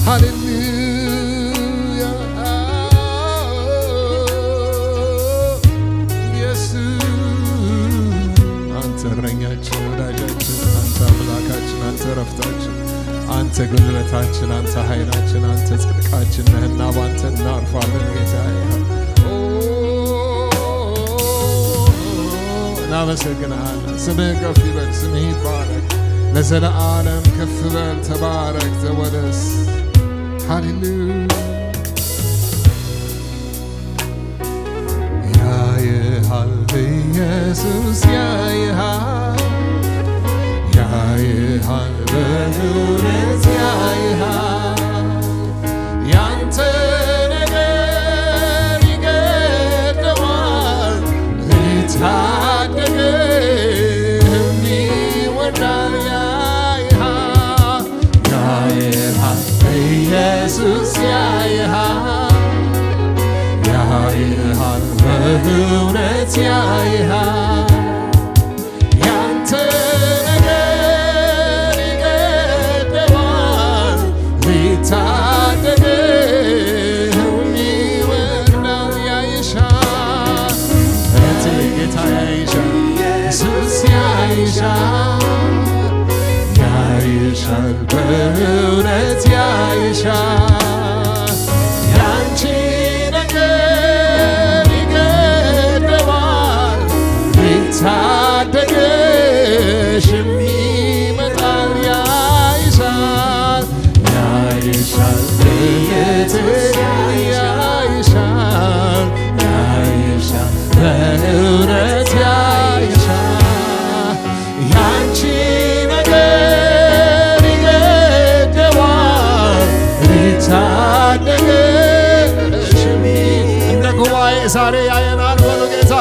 ሃሌሉያ ኢየሱስ አንተ እረኛችን ወዳጃችን አንተ አምላካችን አንተ ረፍታችን አንተ ጉልበታችን አንተ ኃይላችን አንተ ጽድቃችን ነህና ባንተ እናርፋለን ጌታዬ እናመሰግንሃለን ስምህ ከፍ ይበል ስምህ ይባረክ ለዘለዓለም ከፍ በል ተባረክ ተወደስ ሃሌሉያ ያይሃል ኢየሱስ ያይሃል ያይሃል በእውነት ያይሃል ያንተ ነገር ይገደዋል ሊታደግህም ይወዳል ያይሃል ያይሃል ኢየሱስ ያይሃል ያይሃል በእውነት ያይሃል ያንተ ነገር ይገደዋል ሊታደግህም ይወዳል ያይሻል እህቴ ጌታ ያይሻል ኢየሱስ ያይሻል ያይሻል በእውነት ያይሻል ያንቺ ነገር ይገደዋል ሊታደግሽም ይመጣል ያይሻል ያይሻል እህቴ ያይሻል ያይሻል በእውነት ያይሻል ያንቺ ነገር ይገደዋል ሊታደግሽም እንደ ጉባኤ ዛሬ ያየናል በሉ ጌታ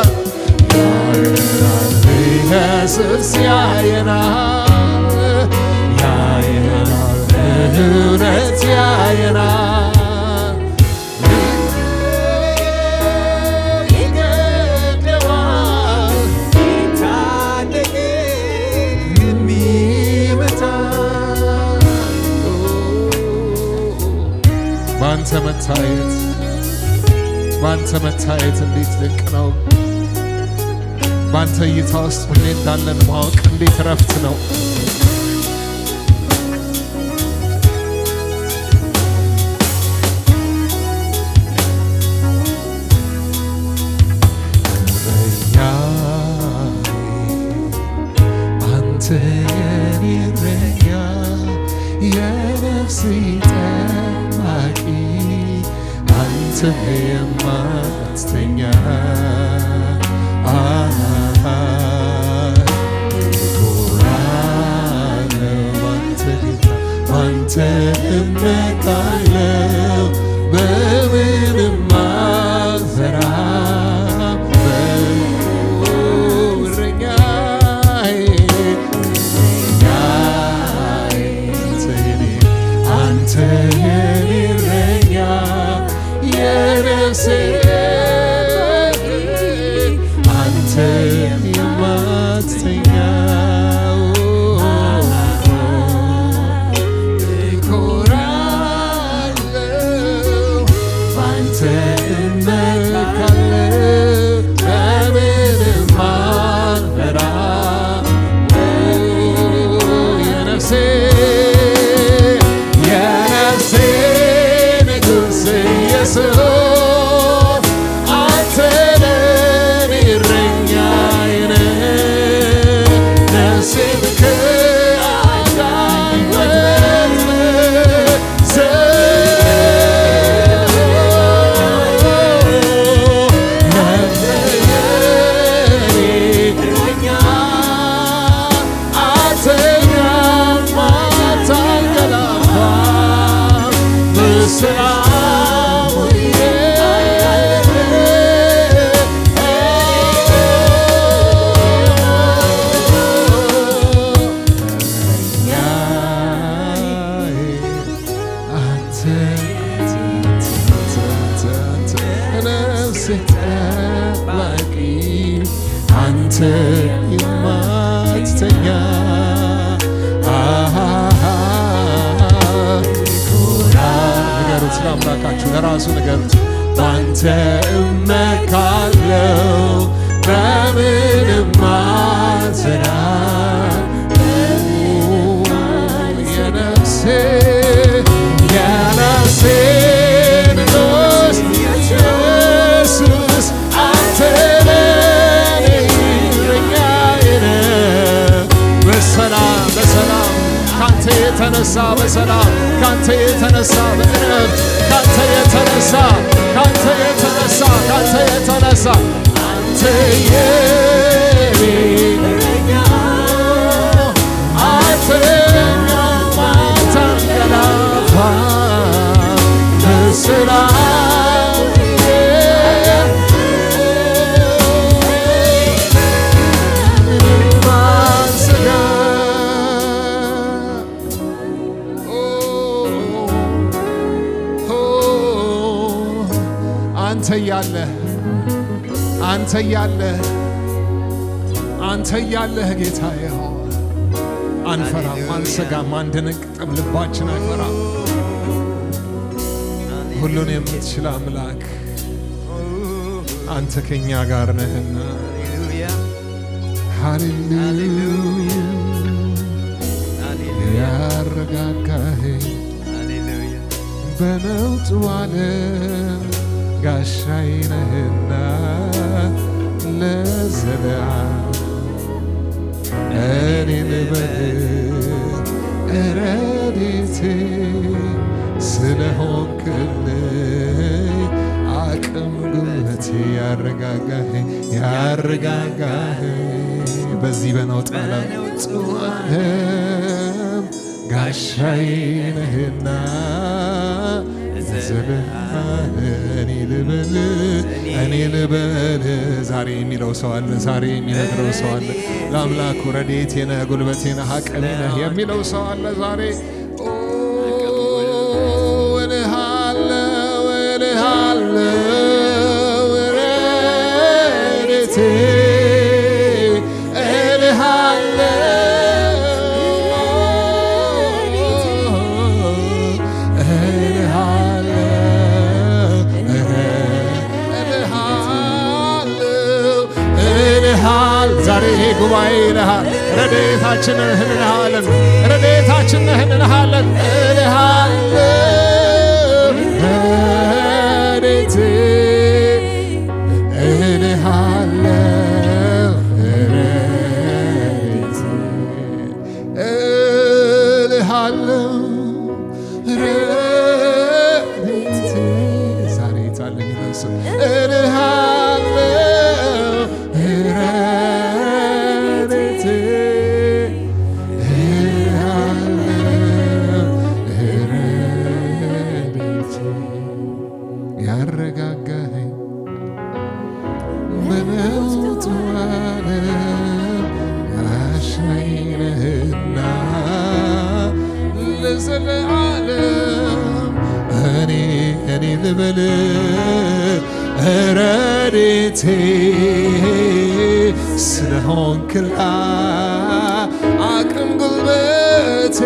ያየናል ኢየሱስ ያየናል ያየናል በእውነት ያየናል ይገደዋል ሊታደግም ይመጣል ባንተ መታየት እንዴት ድንቅ ነው ባንተ እይታ ውስጥ ሁሌ እንዳለን ማወቅ እንዴት ረፍት ነው አንተ የኔ እረኛ የነፍሴ ጠባቂ አንተ የማትተኛ ባንተ እመካለሁ በምንም አልፈራም አንተ የኔ እረኛ የነፍሴ አንተ የማትተኛ የማትተኛ ለአምላካችሁ ለራሱ ንገሩት። ባንተ እመካለሁ በምንም አልሰጋም የነፍሴ ንጉሥ ኢየሱስ አንተ ለኔ እረኛዬ ነህ። በሰላም ካንተ የተነሳ በሰላም ካንተ የተነሳ በእረፍት ካንተ የተነሳ አንተ የኔ እረኛ አትተኛም አታንቀላፋ በሰላም አንተ ያለህ ጌታዬ ሆይ አንፈራም፣ አንሰጋም፣ አንደነግጥም፣ ልባችን አይፈራም። ሁሉን የምትችል አምላክ አንተ ከኛ ጋር ነህና ሃሌሉያ ያረጋጋኸኝ በነውጡ ዓለም ጋሻዬ ነህና ለዘለዓለም እኔ ልበልህ ረድኤቴ ስለሆንክልኝ አቅም ጉልበቴ ያረጋጋኸኝ በዚህ በነውጥ ዓለም ጋሻዬ ነህና እኔ ልበል ዛሬ የሚለው ሰው አለ። ዛሬ የሚነግረው ሰው አለ። ለአምላኩ ረድኤቴ ነህ ጉልበቴ ነህ አቅሜ ነህ የሚለው ሰው አለ። ዛሬ እልሃለሁ ረድኤቴ ዛሬ ጉባኤ ይልሃል ረድኤታችንን እንልሃለን ረድኤታችንን እንልሃለን ረድኤቴ ዛሬ ታለ የሚደርስ ያረጋጋኸኝ በነውጡ ዓለም ጋሻዬ ነህና ለዘለዓለም እኔ ልበልህ ረድኤቴ ስለሆንክልኝ አቅም ጉልበቴ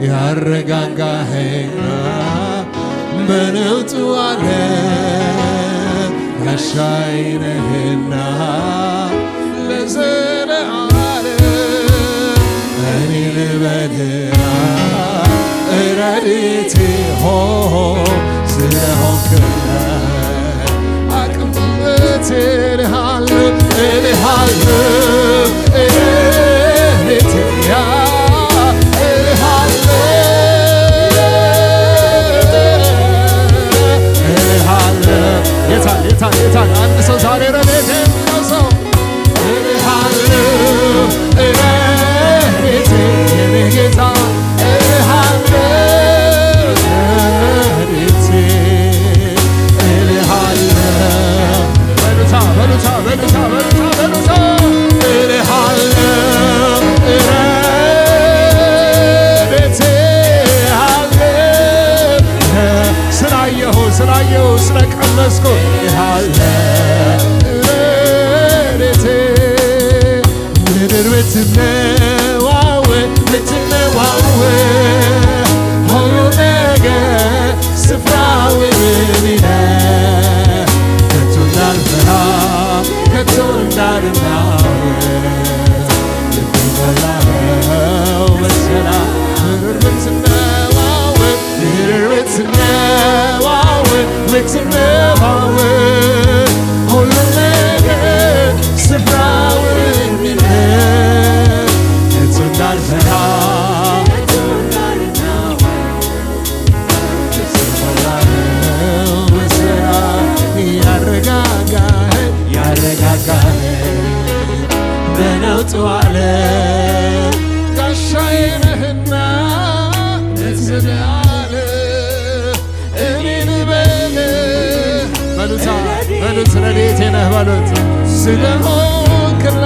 ያረጋጋኸኝ በነውጡ ዓለም ጋሻዬ ነህና ለዘለዓለም እኔ ልበልህ ረድኤቴ ስለሆንክልኝ አቅም ጉልበቴ እልሃለሁ ረድኤቴ የታል አንድ ሰው ዛሬ ረድኤቴ የሚለው ሰው እልሃለሁ ረድኤቴ የኔ ጌታ እልሃለሁ ረድኤቴ እልሃለሁ በሉታ በፊት ስንባወር ሁሉም ነገር ስፍራውን ይለቅ የቱ እንዳልፈራ ያረጋጋኸኝ በነውጡ ዓለም ጋሻዬ ነህና ለዘላለም እኔን በሉት ረድኤቴ ነህ በሉት ስለሆንክላት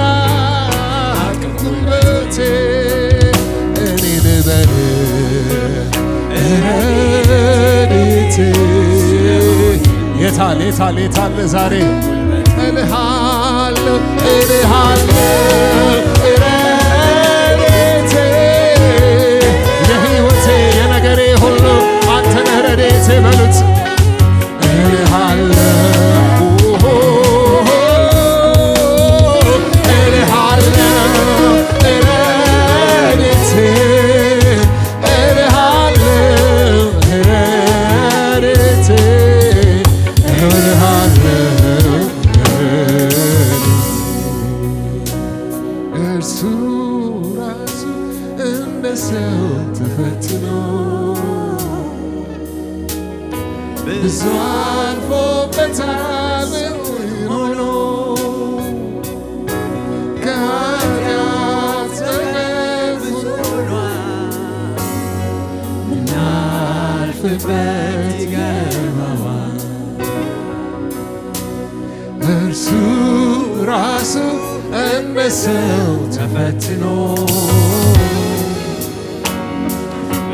ጉልበቴ እኔን ረድኤቴ የታል ዛሬ እልሃለሁ ረድኤቴ የሕይወቴ የነገሬ ሁሉ አንተ ነህ ረድኤቴ በሉት እልሃለሁ ብዙ አልፎበታል ሆኖ ከኃጢአት ተገፍቶ ምናልፍበት ይገርመዋል እርሱ ራሱ እንደ ሰው ተፈትኖ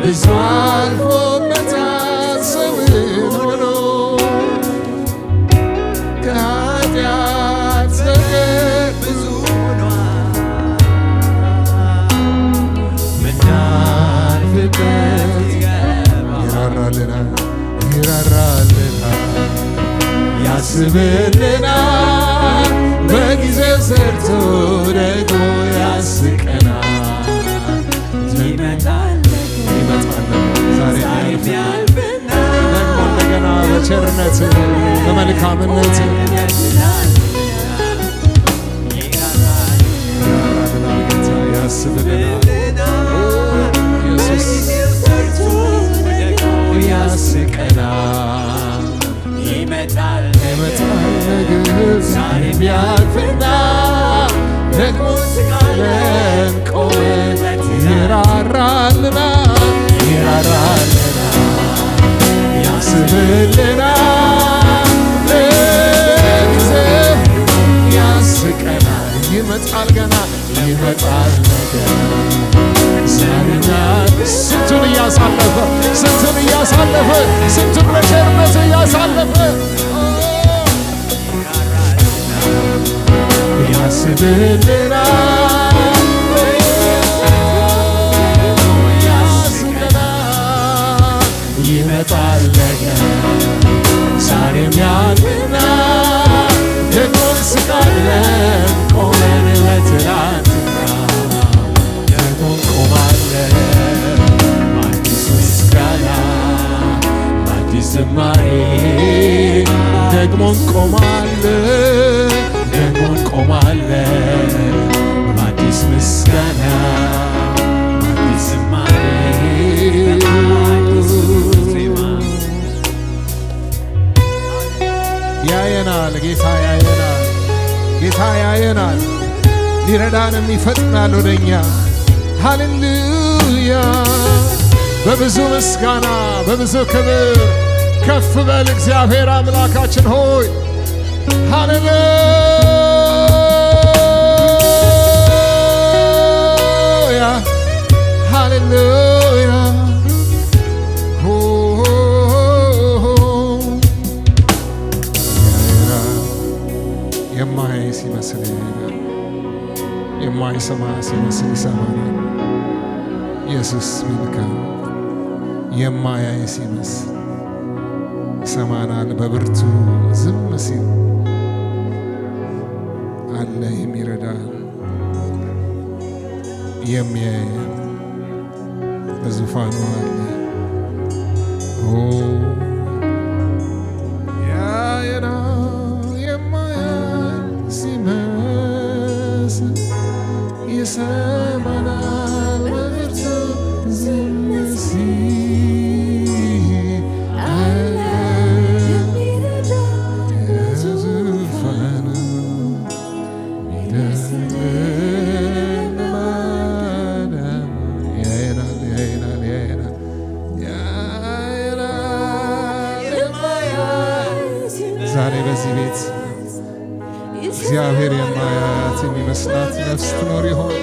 ብዙ አልፎበታል ሰውን ሆኖ ከኃጢአት በቀር ብዙ ምናልፍበት ይራራልናል ያስብልናል በጊዜው ሰርቶ ደግሞ ያስቀናል ዛሬ ያልፍና ደግሞ እንደገና በቸርነት በመልካምነት ያስብልናል ኢየሱስ ያስቀናል ይመጣል ነገር ዛሬም ያልፍና ደግሞ ስቃለን ቆመን ይራራልናል ያስብልናል ለጊዜው ያስቀናል ይመጣል ገና ይመጣል ነገር ዛሬኛ ስንቱን እያሳለፈ ስንቱን በቸርነት እያሳለፈ ያስብልናል ያስቀናል ይመጣል ነገር ዛሬም ያልፍና ደግሞ እንስቃለን ቆመን በትናንትና ደግሞ እንቆማለን በአዲስ ምስጋና በአዲስ ዝማሬ ደግሞ እንቆማለን በአዲስ ምስጋና በአዲስ ዝማሬ ያየናል ጌታ ያየናል ሊረዳንም ይፈጥናል ወደኛ ሃሌሉያ በብዙ ምስጋና በብዙ ክብር ከፍ በል እግዚአብሔር አምላካችን ሆይ ሃሌሉያ ሃሌሉያ የማይ ሲመስል ይሄዳል የማይሰማ ሲመስል ይሰማናል ኢየሱስ መልካም የማያይ ሲመስል ይሰማናል በብርቱ ዝም ሲል አለ የሚረዳን የሚያየን በዙፋኑ አለ ዛሬ በዚህ ቤት እግዚአብሔር የማያት የሚመስላት ነፍስ ትኖር ይሆን?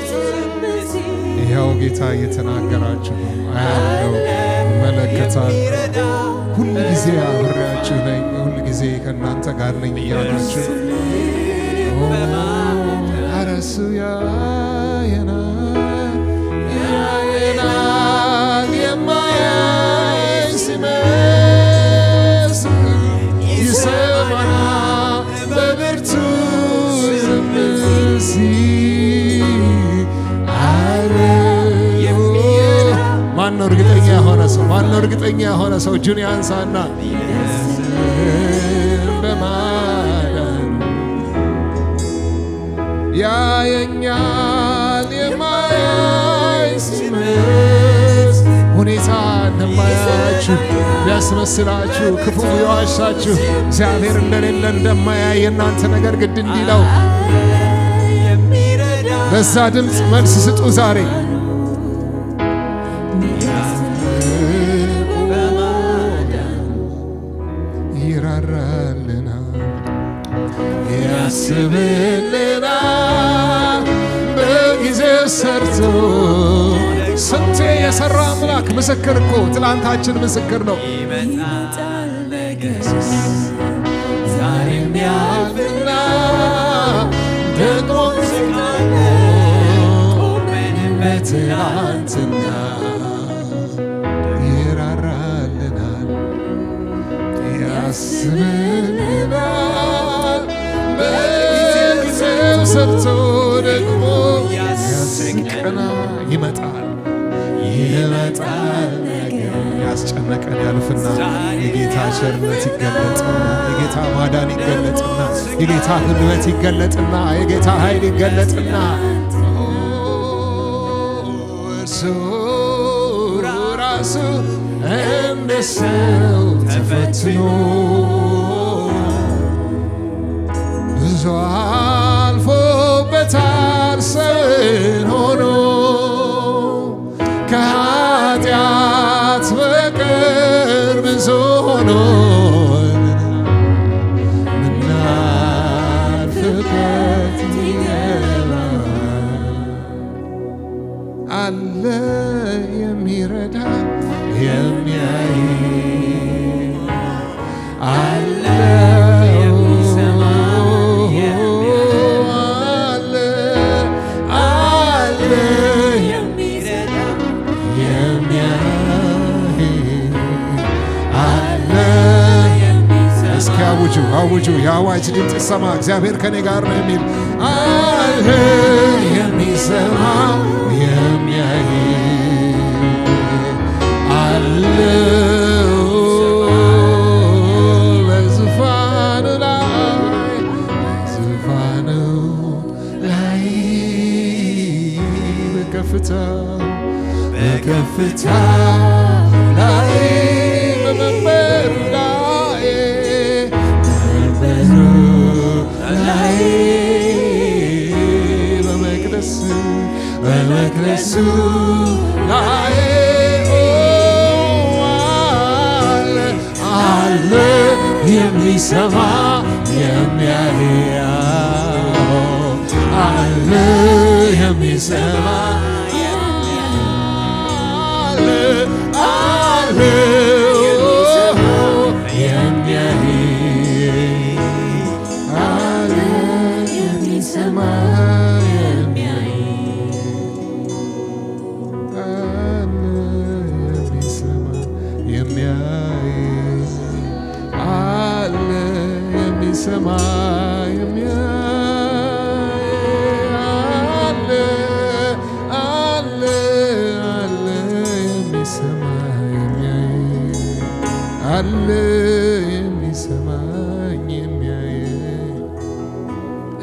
ይኸው ጌታ እየተናገራችሁ ነው። አያለው፣ እመለከታለሁ። ሁል ጊዜ አብሬያችሁ ነኝ፣ ሁል ጊዜ ከእናንተ ጋር ነኝ እያላችሁ አረሱ ያየናል የማያይ ሲመስል ይሰማናል በብርቱ ዝም ሲል ማነው እርግጠኛ የሆነ ሰው? ማነው እርግጠኛ የሆነ ሰው? እጁን ያንሳና በማዳኑ ያየኛል የማያይ ሲመስል ሁኔታ እንደማያያችሁ ቢያስመስላችሁ ክፉ ቢዋሻችሁ እግዚአብሔር እንደሌለ እንደማያይ የእናንተ ነገር ግድ እንዲለው ለዛ ድምፅ መልስ ስጡ ዛሬ። ይራራልናል፣ ያስብልናል፣ በጊዜው ሰርቶ ስንቴ የሠራ አምላክ ምስክር እኮ ትላንታችን ምስክር ነው። ዛሬም ያልፍና ደግሞ በትላንትና ይራራልናል፣ ያስብልናል፣ በጊዜው ሰርቶ ደግሞ ያስቀና ይመጣል ነገር ያስጨነቀን ያልፍና የጌታ ቸርነት ይገለጥና የጌታ ማዳን ይገለጥና የጌታ ጉልበት ይገለጥና የጌታ ኃይል ይገለጥና እርሱ ራሱ እንደ ሰው ተፈትኖ ብዙ አልፎበታል ሰውን ሆኖ ከኃጢአት በቀር ብዙ ሆኖ ምናልፍበት አለ የሚረዳ የሚያይ አለ የሚሰማ አለ አለ የሚረዳ የሚያይ አለ። እስኪ አውጁ አውጁ፣ የአዋጅ ድምፅ ይሰማ። እግዚአብሔር ከኔ ጋር ነው የሚል አለ የሚሰማ የሚያይ አለ በዙፋኑ ላይ ዙፋኑ ላይ በከፍታ ላይ በመንበሩ ላይ ላይ በመቅደሱ ላይ አለ የሚሰማ የሚያይ አለ የሚሰማ አለ አለ የሚያይ አለ የሚሰማ ሰማ የሚያይ አለ አለ አለ የሚሰማ የሚያይ አለ የሚሰማኝ የሚያይ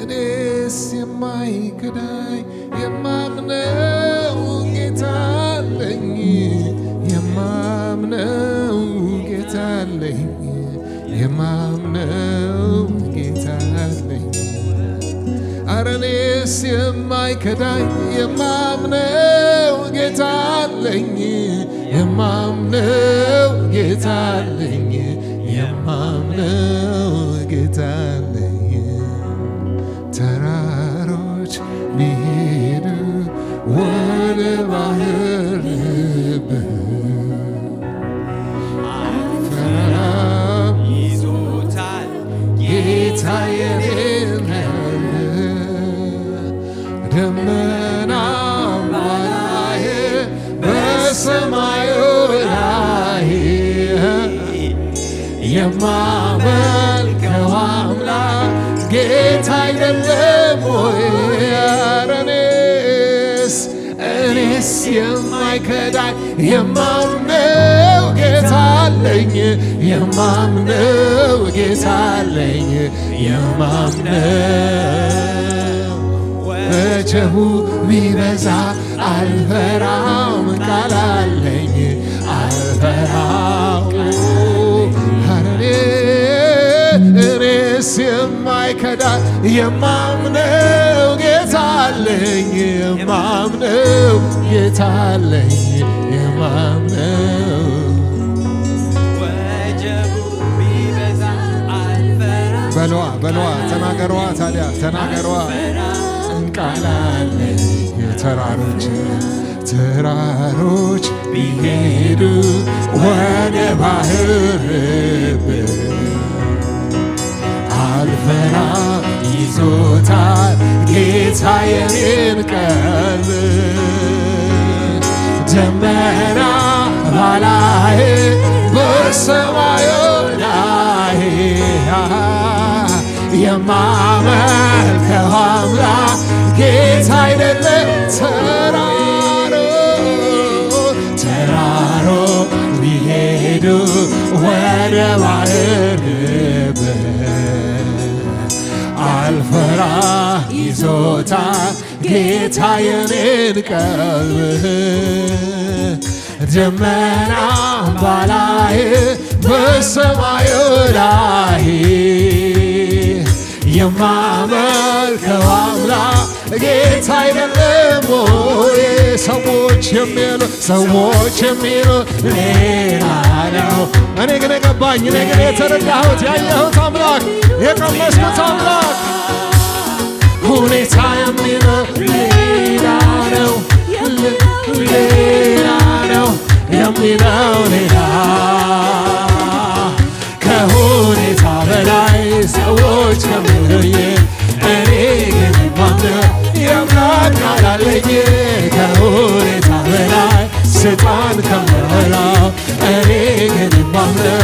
እኔስ የማይክዳኝ የማምነው ጌታ አለኝ የማምነው ጌታ አለኝ የማምነው ጌታ አለኝ። ኧረ እኔስ የማይከዳኝ የማምነው ጌታ አለኝ የማምነው ጌታ አለኝ የማምነው ጌታ ባህር ደመና ላይ በሰማዩ ላይ የማመልከው አምላክ ጌታ አይደለም ወይ? እኔስ የማይከዳኝ የማምነው ጌታ አለኝ፣ የማምነው ጌታ አለኝ፣ የማምነው ወጀቡ ቢበዛ አልፈራም ቃል አለኝ አልፈራም። እኔስ የማይከዳኝ የማምነው ጌታ አለኝ፣ የማምነው ጌታ አለኝ፣ የማምነው ወጀቡ ቢበዛ አልፈራም። በለዋ ተናገሯ፣ ታዲያ ተናገሯ። ቃል አለኝ ተራሮች ቢሄዱ ወደ ባህር አልፈራ ይዞታል ጌታ የኔን ቀልብ። ደመና በላይ በሰማዩ ላይ የማመልከው አምላክ ጌታ አይደለም? ተራሮ ቢሄዱ ወደ ባህር አልፈራ ይዞታል ጌታ የኔን ቀልብ። ደመና በላይ በሰማዩ ላይ የማመልከው አምላክ ጌታ አይደለም ወይ? ሰዎች የሚሉ ሌላ ነው። እኔ ግን የገባኝ እኔ ግን የተረዳሁት ያየሁት አምላክ የቀመስኩት አምላክ ሁኔታ የሚለው ሌላ ነው፣ ሌላ ነው የሚለው ሌላ ከሁኔታ በላይ ሰዎች ከሚሉኝ እኔ ግን የማምነው የአምላክ ቃል አለኝ። ከሁኔታ በላይ ስልጣን ከሚበላው እኔ ግን የማምነው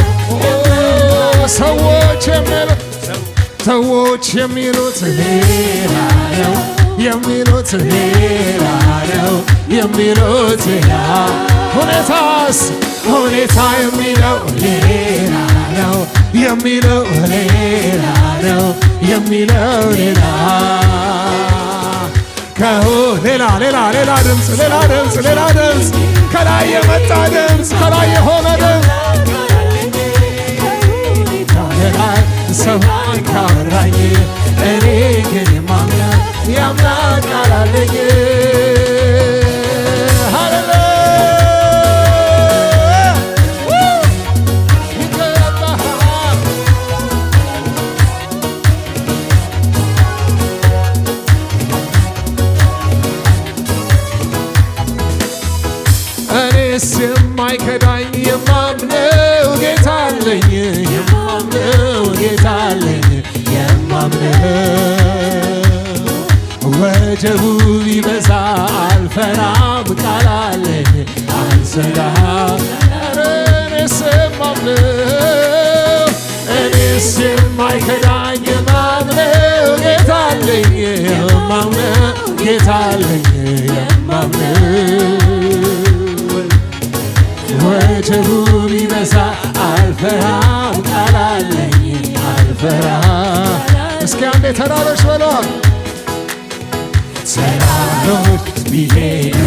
ሰዎች የሚሉት ሌላ ነው የሚሉት ሌላ ነው የሚሉት ሌላ ሁኔታ የሚለው ሌላ ነው የሚለው ሌላ ነው የሚለው ሌላ ሌላ ድምፅ ከላይ የመጣ ድምፅ ከላይ የሆነ ድምፅ ላይ ሰማይ ካወራኝ እኔ ግን የማምነው የአምላክ ቃል አለኝ። እኔስ የማይከዳኝ የማምነው ጌታ አለኝ፣ የማምነው ጌታ አለኝ፣ የማምነው ወጀቡ ቢበዛ አልፈራም ቃል አለኝ አልሰጋም። እኔስ የማይከዳኝ የማምነው ጌታ አለኝ፣ የማምነው ጌታ አለኝ፣ የማምነው ወጀቡ ቢበዛ አልፈራም ቃል አለኝ አልፈራም። እስኪ አንዴ ተራሮች በሏል። ተራሮች ቢሄዱ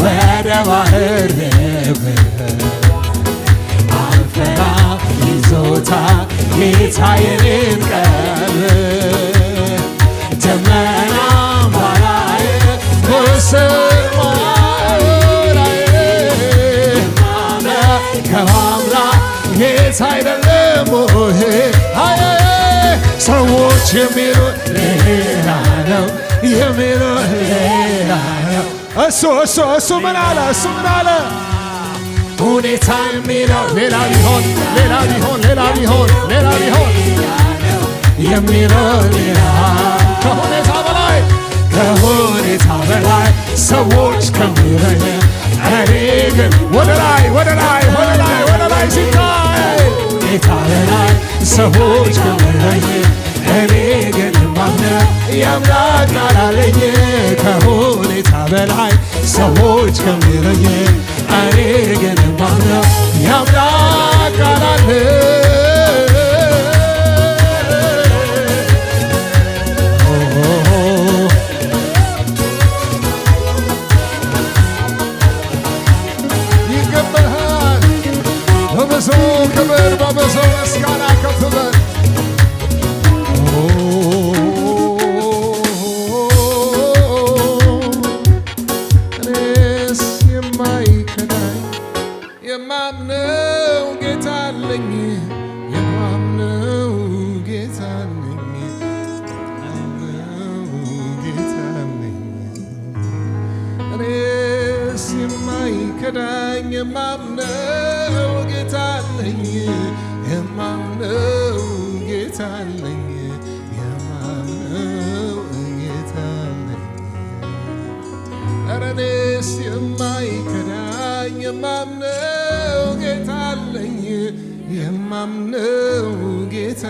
ወደ ባህር አልፈራም ይዞታል ጌታ የኔን ቀልብ። ደመና በላይ በሰማዩ ላይ ከአምላክ ጌታ አይደለም ወይ? ሰዎች የሚሉት ሌላ ነው የሚሉት ሌላ ነው እሱ ምን አለ? ሁኔታ የሚለው ሌላ ቢሆን የሚለው ሌላ ከሁኔታ በላይ ሰዎች ከሚለኝ እኔ ግን ወደ ላይ ሲታይ ሁኔታ በላይ ሰዎች ከሚለኝ እኔ ግን ማምነው የአምላክ ቃል አለኝ። ከሁኔታ በላይ ሰዎች ከሚለኝ እኔ ግን ማምነው የአምላክ ቃል አለኝ። ይገባሃል በብዙ ክብር በብዙ ምስጋና ከፍ በል። እኔስ የማይከዳኝ የማምነው ጌታ አለኝ። እኔስ የማይከዳኝ የማምነው ጌታ አለኝ። የማምነው ጌታ አለኝ። ኧረ እኔስ የማይከዳኝ የማምነው ጌታ አለኝ። የማምነው ጌታ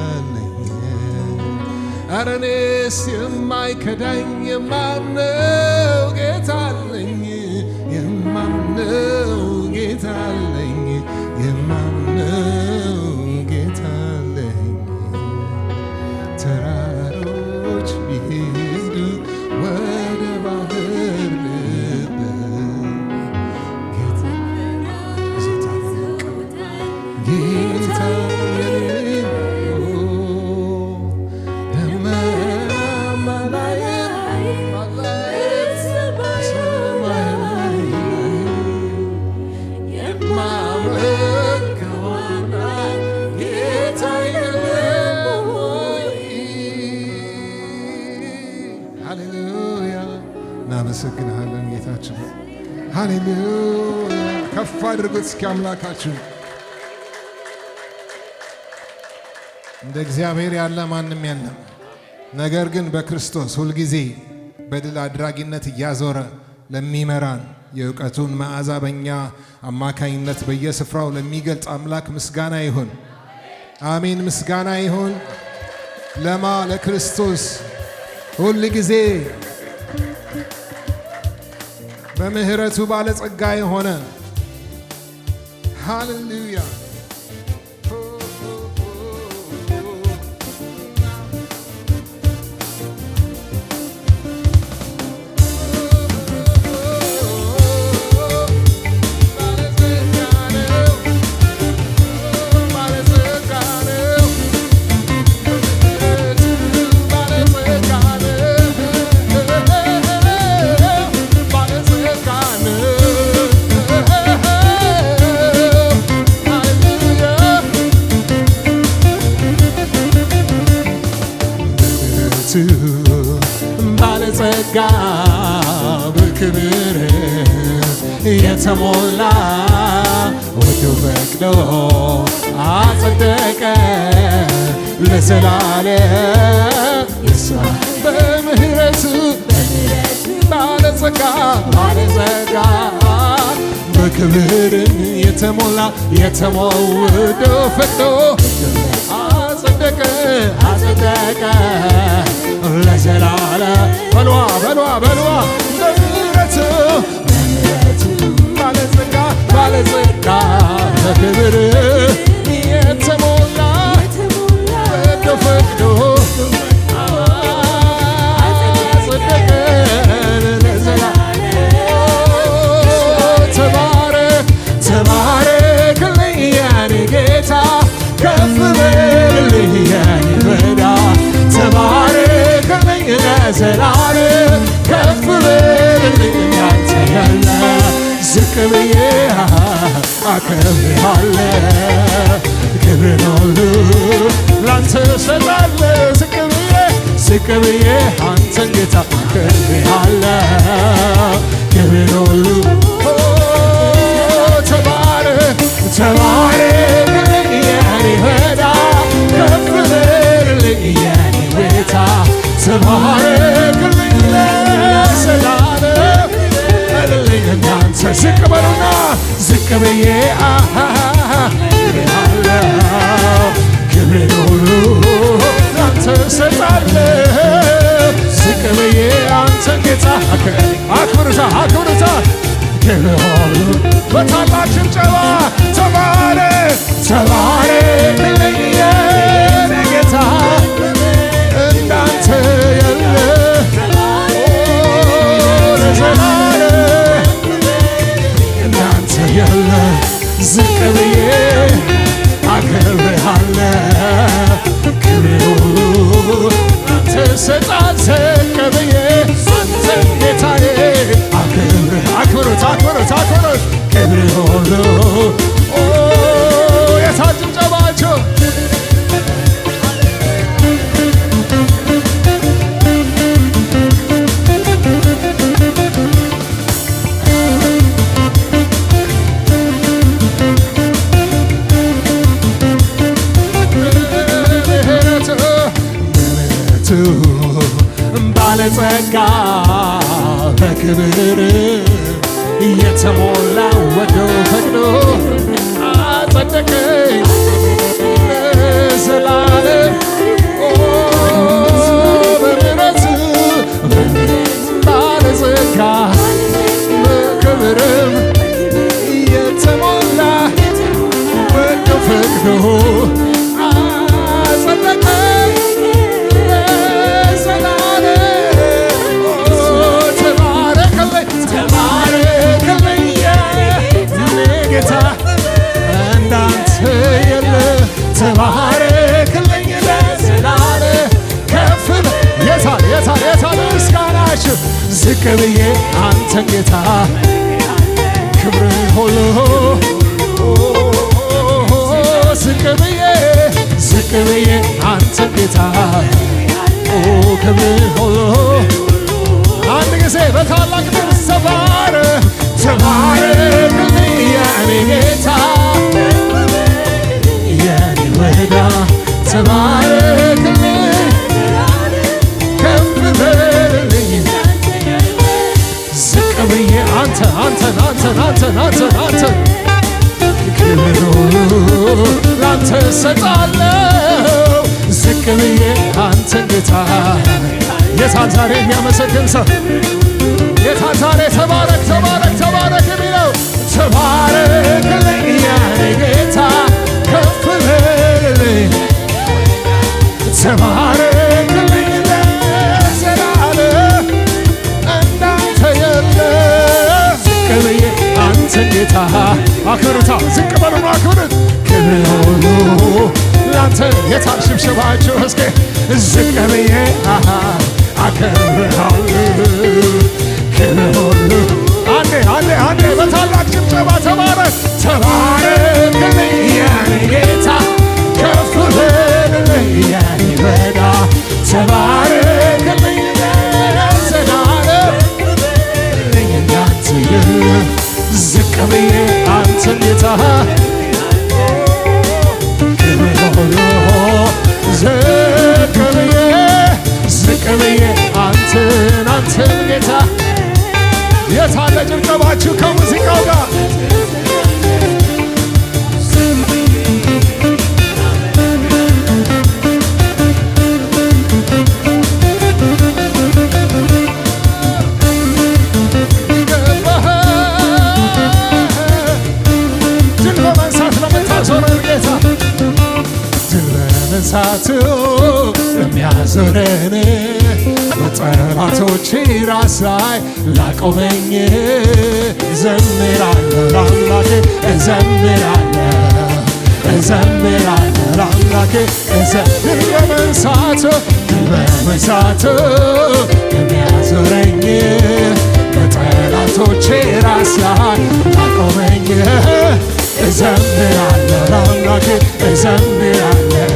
አለኝ። ኧረ እኔስ የማይከዳኝ የማምነው ጌታ አለኝ። የማምነው ጌታ አለኝ። ተራሮች ቢሄዱ ወደ ባህር ልብ ጌታ እናመሰግንሃለን ጌታችን። ሃሌሉያ ከፍ አድርጉት እስኪ አምላካችሁ። እንደ እግዚአብሔር ያለ ማንም የለም። ነገር ግን በክርስቶስ ሁልጊዜ በድል አድራጊነት እያዞረ ለሚመራን የእውቀቱን መዓዛ በእኛ አማካኝነት በየስፍራው ለሚገልጽ አምላክ ምስጋና ይሁን። አሜን። ምስጋና ይሁን ለማ ለክርስቶስ ሁልጊዜ በምህረቱ ባለጸጋ የሆነ ሃሌሉያ። ባለጸጋ በክብር የተሞላ ወዶ ፈቅዶ አጸደቀ ለዘላለም ይስራ በምህረቱ ባለጸጋ በክብር የተሞላ ወዶ ፈቅዶ አጸደቀ ለዘላለም በሏ በምህረቱ ባለጸጋ በክብር የተሞላ ወዶ ፈቅዶ አጸደቀ ለዘላለም። ተባረክልኝ የኔ ጌታ ከፍ በልልኝ የኔ ረዳት ተባረክልኝ ለዘላለም ከፍ በልልኝ ያንተ ያለ ዝቅ ብዬ አከብርሃለሁ ክብርን ሁሉ ላንተ እሰጣለሁ ዝቅ ብዬ ዝቅ ብዬ አንተን ጌታ አከብርሃለሁ። ክብር ሁሉ ተባረክ ተባረክልኝ የኔ ጌታ ከፍ በልልኝ የኔ ጌታ ተባረክልኝ ለዘላለም በልልኝ እናንተ ዝቅ በሉና ዝቅ ብዬ ክብሬን ሁሉ ላንተ እሰጣለሁ። ዝቅ ብዬ አንተን ጌታ አክብርታ አክብርታ ክብር ሁሉ በታላቅ ጭብጨባ ተባረክ ተባረክልኝ የኔ ጌታ እንዳንተ የለ ለዘላለም እንዳንተ የለ ዝቅ ብዬ አከብርሃለሁ። ክብር ሁሉ ላንተ እሰጣለሁ። ዝቅ ብዬ አንተን ጌታዬ አክብሩት አክብሩት አክብሩት ክብር ሁሉ የታል ጭብጨባችሁ? ባለጸጋ በክብር የተሞላ ወዶ ፈቅዶ አጸደቀኝ ለዘላለም በምሕረቱ ባለጸጋ በክብርም የተሞላ ወዶ ፈቅዶ አጸደቀኝ ጌታ እንዳንተ የለ ተባረክልኝ ለዘላለም ከፍ የታል የታል የታል ምስጋናችሁ? ዝቅ ብዬ አንተን ጌታ ክብር ሁሉ ዝቅ ብዬ አንተን ጌታ ክብር ሁሉ አንድ ጊዜ በታላቅ ድምፅ ተባረክ ተባረክልኝ የኔ ጌታ የኔ ወዳ ተባረክልኝ ከፍ በልልኝ ዝቅ ብዬ አንተን ክብር ሁሉ ላንተ እሰጣለሁ። ዝቅ ብዬ አንተን ጌታ የታል ዛሬ የሚያመሰግን ሰው? የታል ዛሬ ተባረክ ተባረክ ተባረክ የሚለው? ተባረክልኝ የኔ ጌታ ከፍ በልልኝ ተባረክልኝ ለዘላለም እንዳንተ የለ ዝቅ ብዬ አንተን ጌታ አክብርታ ዝቅ በሉና አክብርት ክብር ሁሉ ላንተ የታል ሽብሸባችሁ? እስኪ ዝቅ ብዬ አከብርሃለሁ። ክብር ሁሉ አንዴ አንዴ አንዴ በታላቅ ጭብጨባ ተባረክ ተባረክልኝ የኔ ጌታ ከፍ በልልኝ የኔ ወዳ ተባረክልኝ ለዘላለም እንዳንተ የለ ዝቅ ብዬ አንተን ጌታ ክብር ሁሉ ዝቅ ብዬ አንተን ጌታ የታለ ጭብጨባችሁ ከሙዚቃው ጋር? ድል በመንሳት ለምታዞረን ጌታ ድል በመንሳቱ ለሚያዞረን በጠላቶቼ ራስ ላይ ላቆመኝ እዘምራለሁ ለአምላኬ እዘምራለሁ ለአምላኬ ድል በመንሳቱ የሚያዞረኝ በጠላቶቼ ራስ ላይ ላቆመኝ እዘምራለሁ ለአምላኬ እዘምራለሁ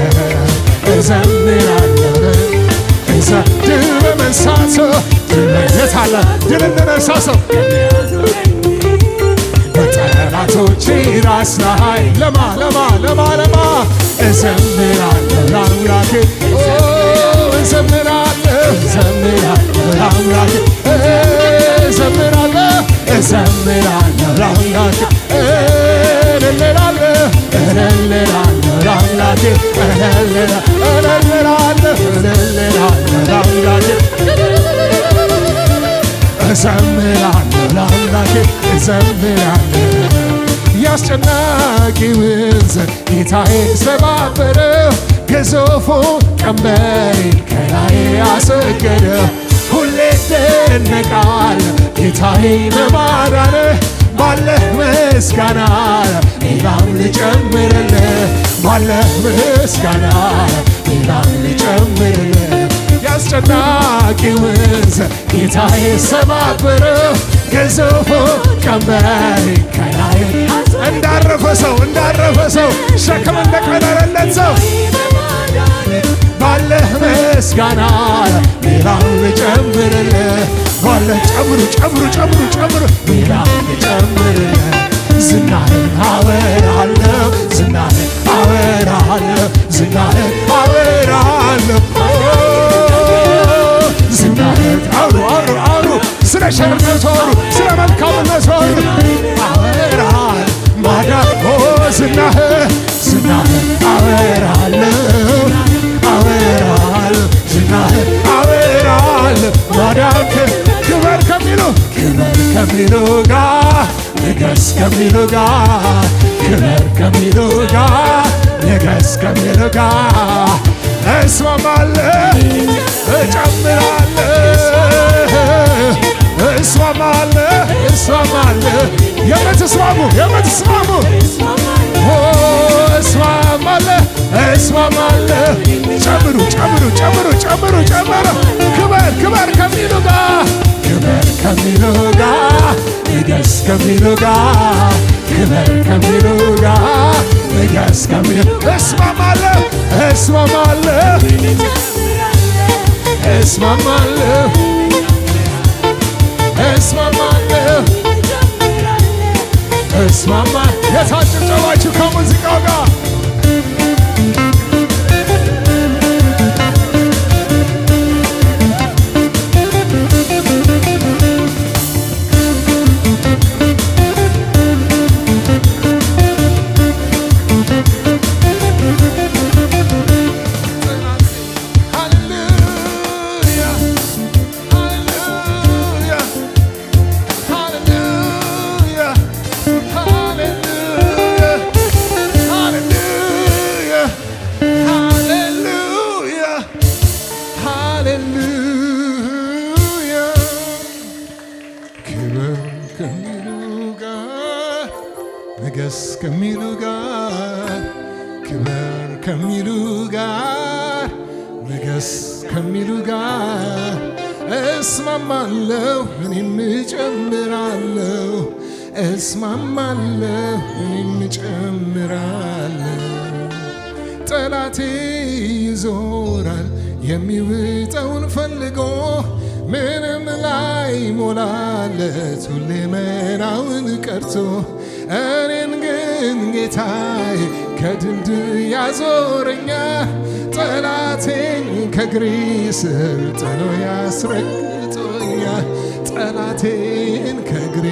ድል እንደነሳ ሰው በጠላቶቼ ራስ ላይ ለማ እዘምራለሁ ለአምላኬ እዘምራለሁ ለአምላኬ እዘምራለሁ ለአምላኬ እልልላለሁ ለአምላኬ እልልላለሁ ለአምላኬ እዘምራለሁ ለአምላኬ እዘምራለሁ ያስጨናቂውን ዘንግ ጌታዬ ሰባበረው ግዙፉ ቀንበሬን ከላዬ አስወገደው ሁሌ እደነቃለሁ ጌታዬ በማዳንህ ባለህ ምስጋና ሌላም ልጨምርልህ ባለህ ምስጋና ሌላም ልጨምርልህ ያስጨናቂውን ዘንግ ጌታዬ ሰባበረው ግዙፉ ቀንበሬን ከላዬ እንዳረፈ ሰው ሸክም እንደቀለለለት ሰው ባለህ ምስጋና ሌላም ልጨምርልህ ባለህ ጨምሩ ሌላም ልጨምርልህ ዝናህን አወራለሁ ዝናህን አውሩ ስለ ቸርነቱ አውሩ ስለ መልካምነቱ አወራለሁ ማዳን ዝናህን አወራለሁ ዝናህን አወራለሁ ማዳንክ ክበር ከሚሉ ጋር ንገስ ከሚሉ ጋር ክበር ከሚሉ ጋር ንገስ ከሚሉ ጋር እስማማለሁ እስማማለሁ የምትስማሙ እስማማለሁ ጨምሩ ክበር ከሚሉ ጋር ንገስ ከሚሉ ጋር ክበር ከሚሉ ጋር ንገስ ከሚሉ እስማማለሁ የታጨብጨባችሁ ከሙዚቃው ጋር ንገስ ከሚሉ ጋር ክበር ከሚሉ ጋር ንገስ ከሚሉ ጋር እስማማለሁ እኔም እጨምራለሁ እኔም እጨምራለሁ ጠላቴ ይዞራል የሚውጠውን ፈልጎ ምንም ላይ ሞላለት ሁሌ መናውን ቀርቶ እኔን ግን ጌታዬ ከድልድል ያዞረኛል ጠላቴን ከእግሬ ስር ጥሎ ያስረግጦኛል ጠላቴን ከእግሬ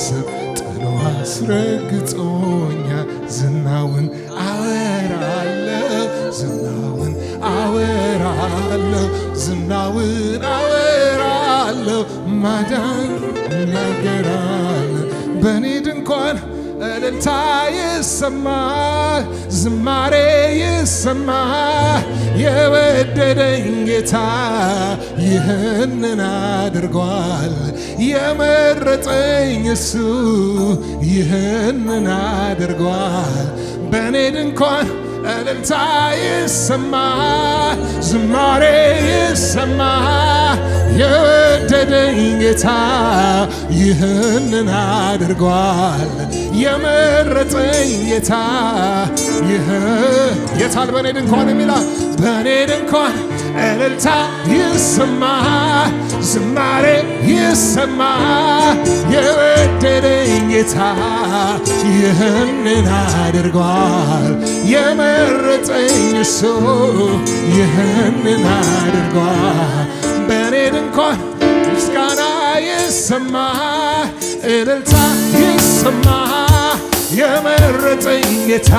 ስር ጥሎ አስረግጦኛል ዝናውን አወራለሁ ማዳን እናገራለሁ በኔ ድንኳን እልልታ ይሰማል ዝማሬ ይሰማል የወደደኝ ጌታ ይህንን አድርጓል የመረጠኝ እሱ ይህንን አድርጓል በኔ ድንኳን እልልታ ይሰማል ዝማሬ ይሰማል የወደደኝ ጌታ ይህንን አድርጓል የመረጠኝ ጌታ የታል በኔ ድንኳን የሚላል በኔ ድንኳን እልልታ ይሰማ ዝማሬ ይሰማ የወደደኝ ጌታ ይህንን አድርጓል የመረጠኝ እሱ ይህንን አድርጓል በኔ ድንኳን ምስጋና ይሰማ እልልታ ይሰማ የመረጠኝ ጌታ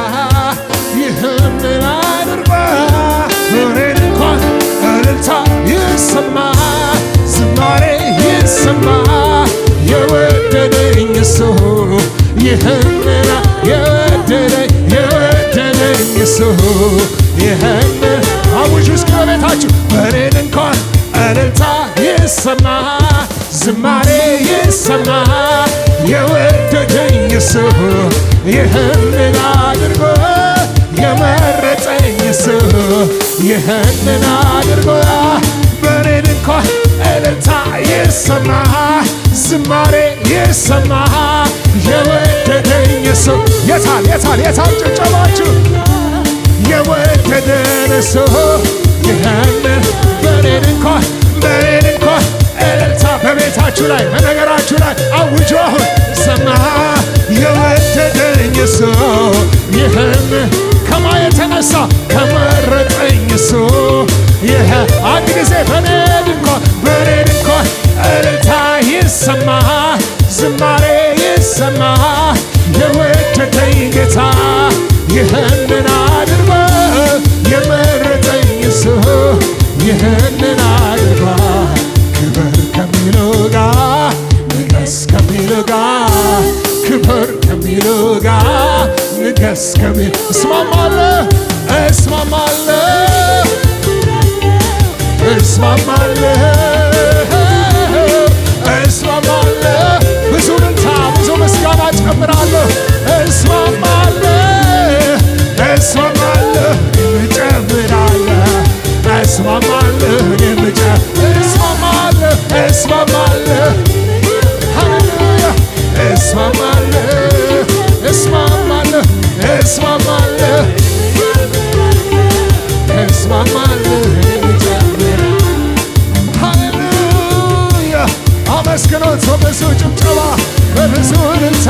ይህንን አድርጓል በኔ ድንኳን እልልታ ይሰማ ዝማሬ ይሰማ የወደደኝ እሱ ይህንን የወደደኝ እሱ ይህንን አውጁ እስኪ በቤታችሁ በኔ ድንኳን እልልታ ይሰማ ዝማሬ ይሰማ የወደደኝ እሱ ይህንን አድርጎ የመረጠኝ እሱ ይህንን አድርጎ በኔ ድንኳን እልልታ ይሰማ ዝማሬ ይሰማ የወደደኝ እሱ የታል ጭብጨባችሁ የወደደን እሱ ይህንን በኔ ድንኳን እልልታ በቤታችሁ ላይ በነገራችሁ ላይ አውጁ አሁን ሰማ የወደደኝ እሱ ይህን ከማ የተነሳ ከመረጠኝ እሱ ይህ አንድ ጊዜ በኔ ድንኳን እልልታ ይሰማ ዝማሬ ይሰማ የወደደኝ ጌታ ይህንን አድርጎ የመረጠኝ እሱ ይህንን አድርጎ ክብር ከሚለው ጋር ንገስ ከሚለው ጋር ክብር ከሚለው ጋር ንገስ ከሚል እስማማለሁ ብዙ ልልታ ብዙ ምስጋና ጨምራለሁ እስማማለሁ ሃሌሉያ ሃሌሉያ አመስግኖት በብዙ ጭብጨባ በብዙ እልልታ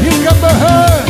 ይገባሃል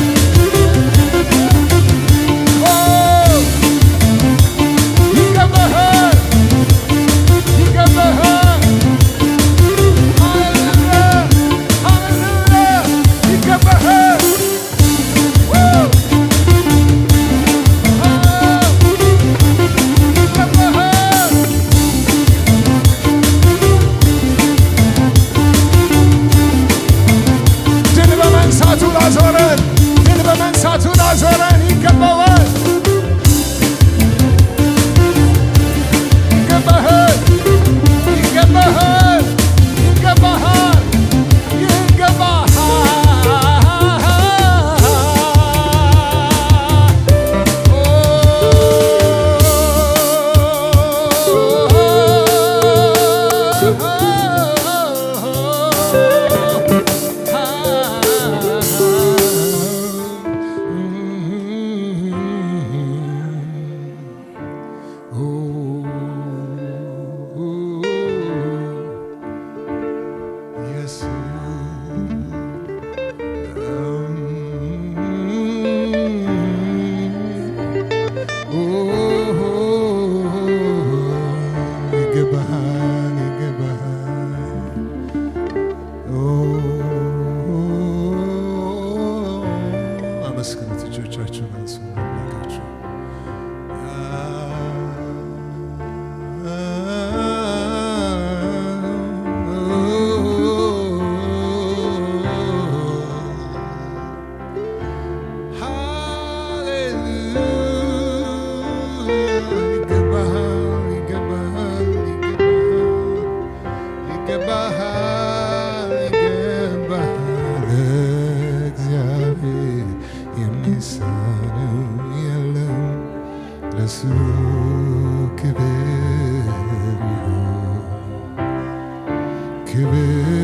ክብር